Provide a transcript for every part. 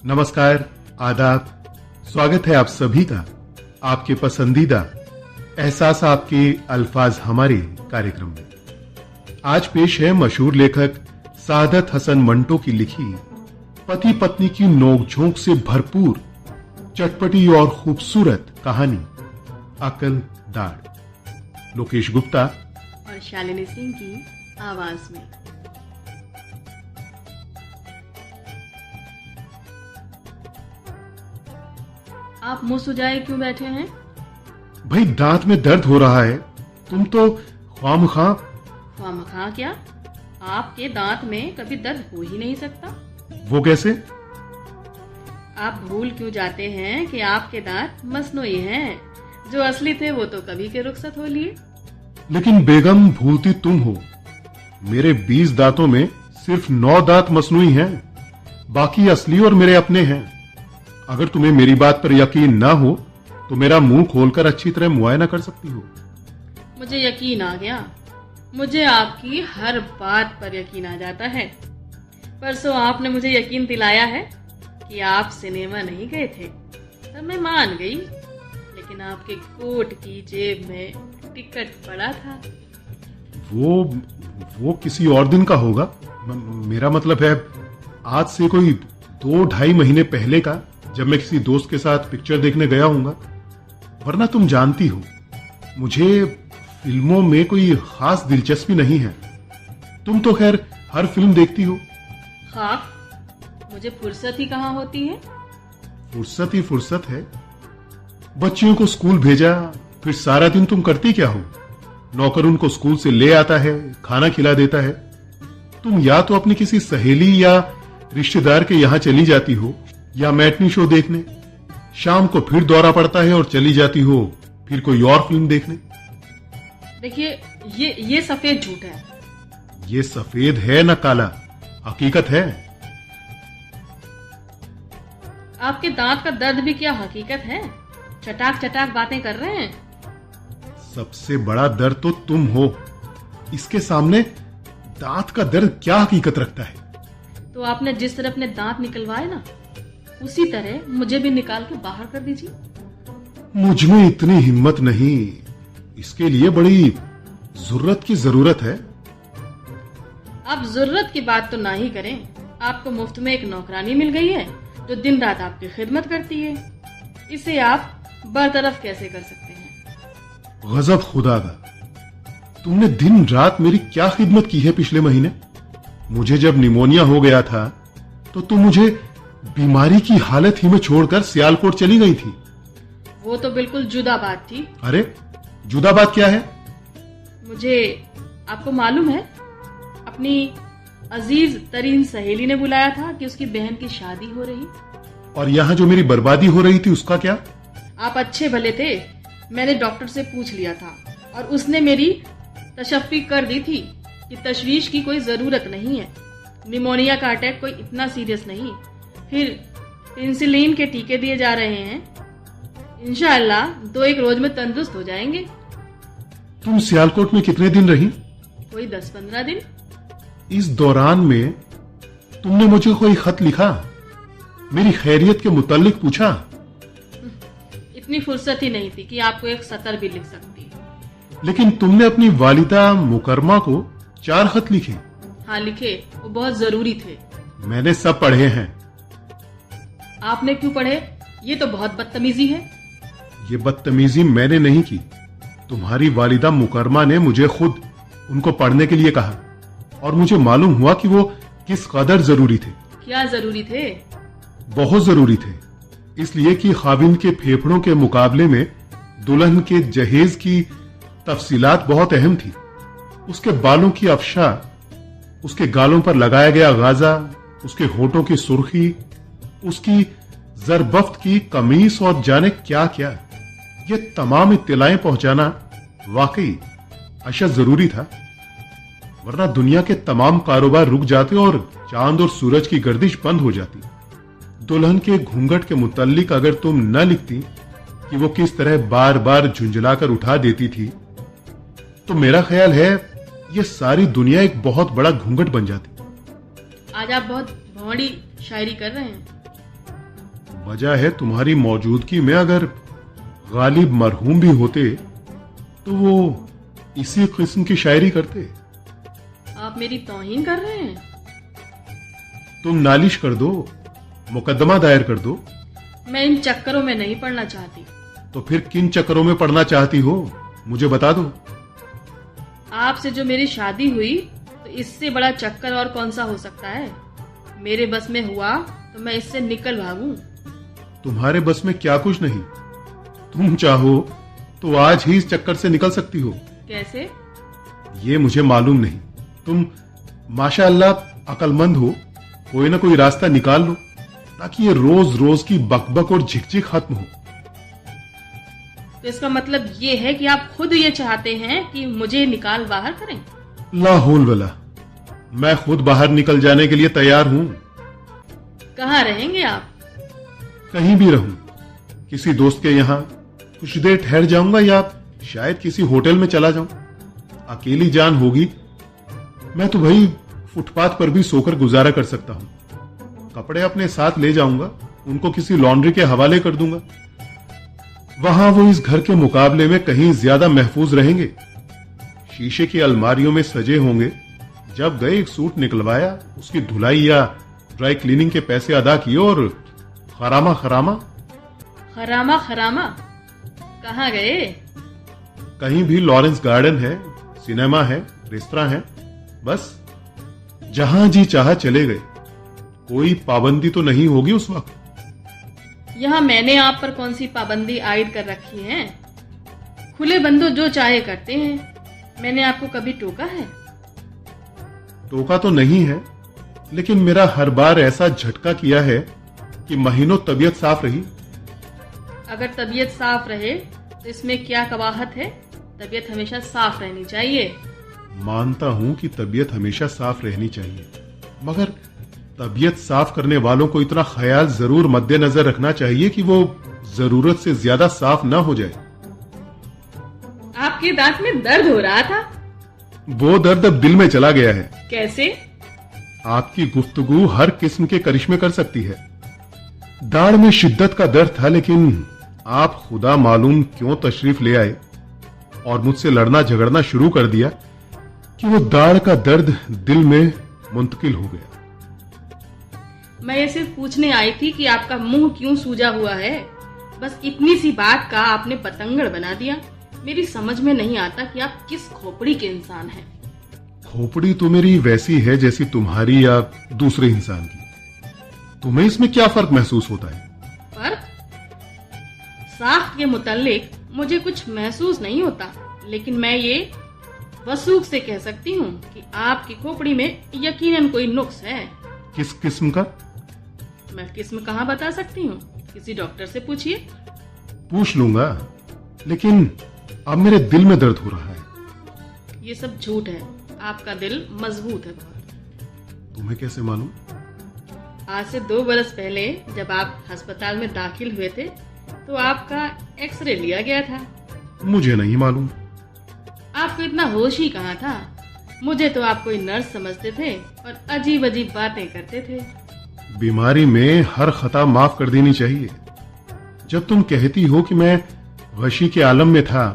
नमस्कार, आदाब। स्वागत है आप सभी का आपके पसंदीदा एहसास आपके अल्फाज हमारे कार्यक्रम में। आज पेश है मशहूर लेखक सादत हसन मंटो की लिखी पति पत्नी की नोकझोंक से भरपूर चटपटी और खूबसूरत कहानी अकल दाढ़। लोकेश गुप्ता और शालिनी सिंह की आवाज में। आप मुंह सुजाए क्यों बैठे हैं? भाई, दांत में दर्द हो रहा है। तुम तो ख्वामखा क्या? आपके दांत में कभी दर्द हो ही नहीं सकता। वो कैसे? आप भूल क्यों जाते हैं कि आपके दांत मसनूई हैं? जो असली थे वो तो कभी के रुखसत हो लिए। लेकिन बेगम, भूलती तुम हो। मेरे 20 दांतों में सिर्फ 9 दांत मसनूई हैं, बाकी असली और मेरे अपने हैं। अगर तुम्हें मेरी बात पर यकीन ना हो तो मेरा मुंह खोलकर अच्छी तरह मुआयना कर सकती हो। मुझे यकीन आ गया। मुझे आपकी हर बात पर यकीन आ जाता है। परसों आपने मुझे यकीन दिलाया है कि आप सिनेमा नहीं गए थे, तब मैं मान गई। लेकिन आपके कोट की जेब में टिकट पड़ा था। वो किसी और दिन का होगा। मेरा मतलब है आज से कोई 2-2.5 महीने पहले का, जब मैं किसी दोस्त के साथ पिक्चर देखने गया हूंगा। वरना तुम जानती हो मुझे फिल्मों में कोई खास दिलचस्पी नहीं है। तुम तो खैर हर फिल्म देखती हो। हाँ, मुझे फुर्सत ही कहाँ होती है। फुर्सत ही फुर्सत है। बच्चियों को स्कूल भेजा, फिर सारा दिन तुम करती क्या हो? नौकर उनको स्कूल से ले आता है, खाना खिला देता है। तुम या तो अपनी किसी सहेली या रिश्तेदार के यहां चली जाती हो, या मैटनी शो देखने। शाम को फिर दौरा पड़ता है और चली जाती हो फिर कोई और फिल्म देखने। देखिए, ये सफेद झूठ है। ये सफेद है ना काला, हकीकत है। आपके दांत का दर्द भी क्या हकीकत है? चटाक चटाक बातें कर रहे हैं। सबसे बड़ा दर्द तो तुम हो। इसके सामने दांत का दर्द क्या हकीकत रखता है? तो आपने जिस तरह अपने दांत निकलवाए ना, उसी तरह मुझे भी निकाल के बाहर कर दीजिए। मुझ में इतनी हिम्मत नहीं। इसके लिए बड़ी जुर्रत की जरूरत है। आप जुर्रत की बात तो ना ही करें। आपको मुफ्त में एक नौकरानी मिल गई है जो दिन रात आपकी खिदमत करती है। इसे आप बरतरफ कैसे कर सकते हैं? गजब खुदा का, तुमने दिन रात मेरी क्या खिदमत की है पिछले महीने। मुझे जब निमोनिया हो गया था तो तुम मुझे बीमारी की हालत ही में छोड़कर सियालकोट चली गई थी। वो तो बिल्कुल जुदा बात थी। अरे, जुदा बात क्या है? मुझे आपको मालूम है, अपनी अजीज तरीन सहेली ने बुलाया था कि उसकी बहन की शादी हो रही। और यहाँ जो मेरी बर्बादी हो रही थी उसका क्या? आप अच्छे भले थे। मैंने डॉक्टर से पूछ लिया था और उसने मेरी तशफ़ी कर दी थी कि तशवीश की कोई जरूरत नहीं है। निमोनिया का अटैक कोई इतना सीरियस नहीं। फिर पेनिसिलिन के टीके दिए जा रहे हैं। इंशाअल्लाह 2-1 रोज में तंदुरुस्त हो जाएंगे। तुम सियालकोट में कितने दिन रही? कोई 10-15 दिन। इस दौरान में तुमने मुझे कोई खत लिखा, मेरी खैरियत के मुतालिक पूछा? इतनी फुर्सत ही नहीं थी कि आपको एक सतर भी लिख सकती। लेकिन तुमने अपनी वालिदा मुकरमा को 4 खत लिखे। हाँ, लिखे। वो बहुत जरूरी थे। मैंने सब पढ़े हैं। आपने क्यों पढ़े? ये तो बहुत बदतमीजी है। ये बदतमीजी मैंने नहीं की, तुम्हारी वालिदा मुकरमा ने मुझे खुद उनको पढ़ने के लिए कहा। और मुझे मालूम हुआ कि वो किस कदर जरूरी थे। क्या जरूरी थे? बहुत जरूरी थे। इसलिए कि खाविंद के फेफड़ों के मुकाबले में दुल्हन के जहेज की तफसीलात बहुत अहम थी। उसके बालों की अफशा, उसके गालों पर लगाया गया गाजा, उसके होठों की सुर्खी, उसकी जरबफ्त की कमीज और जाने क्या क्या, ये तमाम इत्तलाएं पहुंचाना वाकई अशद जरूरी था। वरना दुनिया के तमाम कारोबार रुक जाते और चांद और सूरज की गर्दिश बंद हो जाती। दुल्हन के घूंघट के मुताल्लिक अगर तुम न लिखती कि वो किस तरह बार बार झुंझलाकर उठा देती थी, तो मेरा ख्याल है ये सारी दुनिया एक बहुत बड़ा घूंघट बन जाती। आज आप बहुत भौड़ी शायरी कर रहे हैं। वजह है तुम्हारी मौजूदगी में अगर गालिब मरहूम भी होते तो वो इसी किस्म की शायरी करते। आप मेरी तौहीन कर रहे हैं। तुम नालिश कर दो, मुकदमा दायर कर दो। मैं इन चक्करों में नहीं पड़ना चाहती। तो फिर किन चक्करों में पड़ना चाहती हो, मुझे बता दो। आपसे जो मेरी शादी हुई तो इससे बड़ा चक्कर और कौन सा हो सकता है। मेरे बस में हुआ तो मैं इससे निकल भागूं। तुम्हारे बस में क्या कुछ नहीं। तुम चाहो तो आज ही इस चक्कर से निकल सकती हो। कैसे? ये मुझे मालूम नहीं। तुम माशाअल्लाह अक्लमंद हो, कोई ना कोई रास्ता निकाल लो ताकि ये रोज रोज की बकबक और झिकझिक खत्म हो। तो इसका मतलब ये है कि आप खुद ये चाहते हैं कि मुझे निकाल बाहर करें? ला हौल वला, मैं खुद बाहर निकल जाने के लिए तैयार हूं। कहाँ रहेंगे आप? कहीं भी रहूं, किसी दोस्त के यहां कुछ देर ठहर जाऊंगा या शायद किसी होटल में चला जाऊं। अकेली जान होगी, मैं तो भाई फुटपाथ पर भी सोकर गुजारा कर सकता हूं। कपड़े अपने साथ ले जाऊंगा, उनको किसी लॉन्ड्री के हवाले कर दूंगा। वहां वो इस घर के मुकाबले में कहीं ज्यादा महफूज रहेंगे। शीशे की अलमारियों में सजे होंगे। जब गए एक सूट निकलवाया, उसकी धुलाई या ड्राई क्लीनिंग के पैसे अदा किए और खरामा खरामा। खरामा खरामा कहाँ गए? कहीं भी। लॉरेंस गार्डन है, सिनेमा है, रेस्तरां है, बस जहां जी चाहा चले गए। कोई पाबंदी तो नहीं होगी उस वक्त। यहाँ मैंने आप पर कौन सी पाबंदी आयद कर रखी है? खुले बंदो जो चाहे करते हैं। मैंने आपको कभी टोका है? टोका तो नहीं है, लेकिन मेरा हर बार ऐसा झटका किया है कि महीनों तबीयत साफ रही। अगर तबीयत साफ रहे तो इसमें क्या कबाहत है? तबीयत हमेशा साफ रहनी चाहिए। मानता हूं कि तबीयत हमेशा साफ रहनी चाहिए, मगर तबीयत साफ करने वालों को इतना ख्याल जरूर मद्देनजर रखना चाहिए कि वो जरूरत से ज्यादा साफ ना हो जाए। आपके दांत में दर्द हो रहा था। वो दर्द अब दिल में चला गया है। कैसे? आपकी गुफ्तगू हर किस्म के करिश्मे कर सकती है। दाढ़ में शिद्दत का दर्द था, लेकिन आप खुदा मालूम क्यों तशरीफ ले आए और मुझसे लड़ना झगड़ना शुरू कर दिया कि वो दाढ़ का दर्द दिल में मुंतकिल हो गया। मैं ये सिर्फ पूछने आई थी कि आपका मुंह क्यों सूजा हुआ है। बस इतनी सी बात का आपने पतंगड़ बना दिया। मेरी समझ में नहीं आता कि आप किस खोपड़ी के इंसान हैं। खोपड़ी तो मेरी वैसी है जैसी तुम्हारी या दूसरे इंसान की। तुम्हें इसमें क्या फर्क महसूस होता है? फर्क? साख्त के मुतालिक मुझे कुछ महसूस नहीं होता, लेकिन मैं ये वसूख से कह सकती हूँ कि आपकी खोपड़ी में यकीनन कोई नुक्स है। किस किस्म का? मैं किस्म कहाँ बता सकती हूँ? किसी डॉक्टर से पूछिए। पूछ लूंगा, लेकिन अब मेरे दिल में दर्द हो रहा है। ये सब झूठ है। आपका दिल मजबूत है बहुत। तुम्हें कैसे मालूम? आज से 2 बरस पहले जब आप अस्पताल में दाखिल हुए थे तो आपका एक्सरे लिया गया था। मुझे नहीं मालूम। आपको इतना होश ही कहाँ था? मुझे तो आप कोई नर्स समझते थे और अजीब अजीब बातें करते थे। बीमारी में हर खता माफ कर देनी चाहिए। जब तुम कहती हो कि मैं गशी के आलम में था,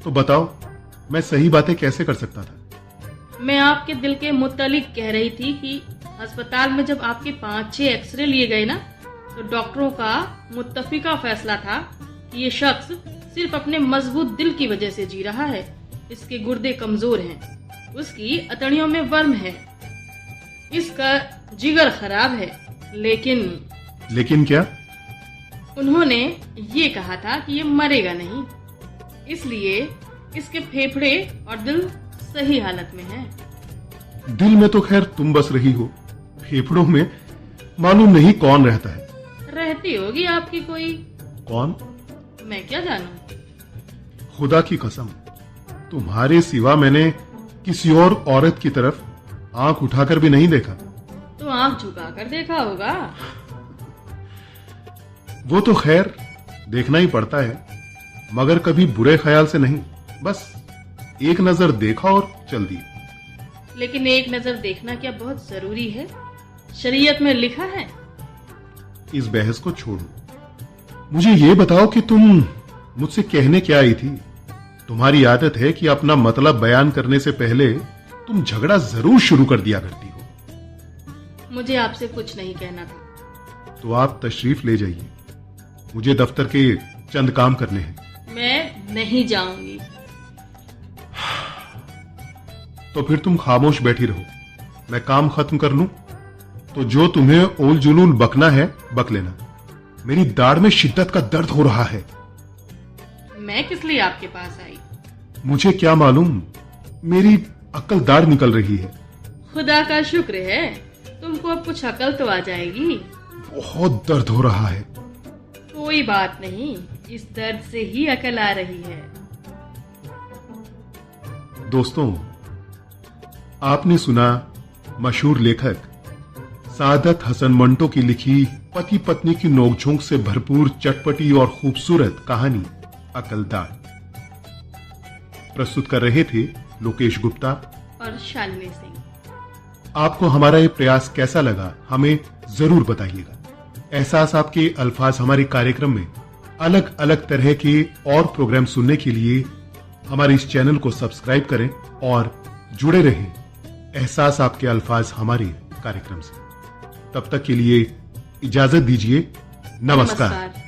तो बताओ मैं सही बातें कैसे कर सकता था? मैं आपके दिल के मुतालिक कह रही थी कि अस्पताल में जब आपके 5-6 एक्सरे लिए गए ना, तो डॉक्टरों का मुत्तफिका फैसला था कि ये शख्स सिर्फ अपने मजबूत दिल की वजह से जी रहा है। इसके गुर्दे कमजोर हैं, उसकी अतड़ियों में वर्म है, इसका जिगर खराब है। लेकिन क्या? उन्होंने ये कहा था कि ये मरेगा नहीं, इसलिए इसके फेफड़े और दिल सही हालत में हैं। दिल में तो खैर तुम बस रही हो, फेफड़ों में मालूम नहीं कौन रहता है। रहती होगी आपकी कोई। कौन? मैं क्या जानूं। खुदा की कसम, तुम्हारे सिवा मैंने किसी और औरत की तरफ आंख उठाकर भी नहीं देखा। तो आंख झुकाकर देखा होगा। वो तो खैर देखना ही पड़ता है, मगर कभी बुरे ख्याल से नहीं। बस एक नजर देखा और चल दिए। लेकिन एक नजर देखना क्या बहुत जरूरी है? शरीयत में लिखा है। इस बहस को छोड़ो। मुझे ये बताओ कि तुम मुझसे कहने क्या आई थी। तुम्हारी आदत है कि अपना मतलब बयान करने से पहले तुम झगड़ा जरूर शुरू कर दिया करती हो। मुझे आपसे कुछ नहीं कहना था। तो आप तशरीफ ले जाइए, मुझे दफ्तर के चंद काम करने हैं। मैं नहीं जाऊंगी। तो फिर तुम खामोश बैठी रहो, मैं काम खत्म कर लूं तो जो तुम्हें ओल जुलूल बकना है बक लेना। मेरी दाढ़ में शिद्दत का दर्द हो रहा है। मैं किस लिए आपके पास आई? मुझे क्या मालूम, मेरी अक्ल दाढ़ निकल रही है। खुदा का शुक्र है, तुमको अब कुछ अकल तो आ जाएगी। बहुत दर्द हो रहा है। कोई बात नहीं, इस दर्द से ही अकल आ रही है। दोस्तों, आपने सुना मशहूर लेखक सादत हसन मंटो की लिखी पति पत्नी की नोकझोंक से भरपूर चटपटी और खूबसूरत कहानी अकलदार। प्रस्तुत कर रहे थे लोकेश गुप्ता और शालिनी सिंह। आपको हमारा ये प्रयास कैसा लगा हमें जरूर बताइएगा। एहसास आपके अल्फाज हमारे कार्यक्रम में अलग अलग तरह के और प्रोग्राम सुनने के लिए हमारे इस चैनल को सब्सक्राइब करें और जुड़े रहें एहसास आपके अल्फाज हमारे कार्यक्रम से। तब तक के लिए इजाजत दीजिए। नमस्कार।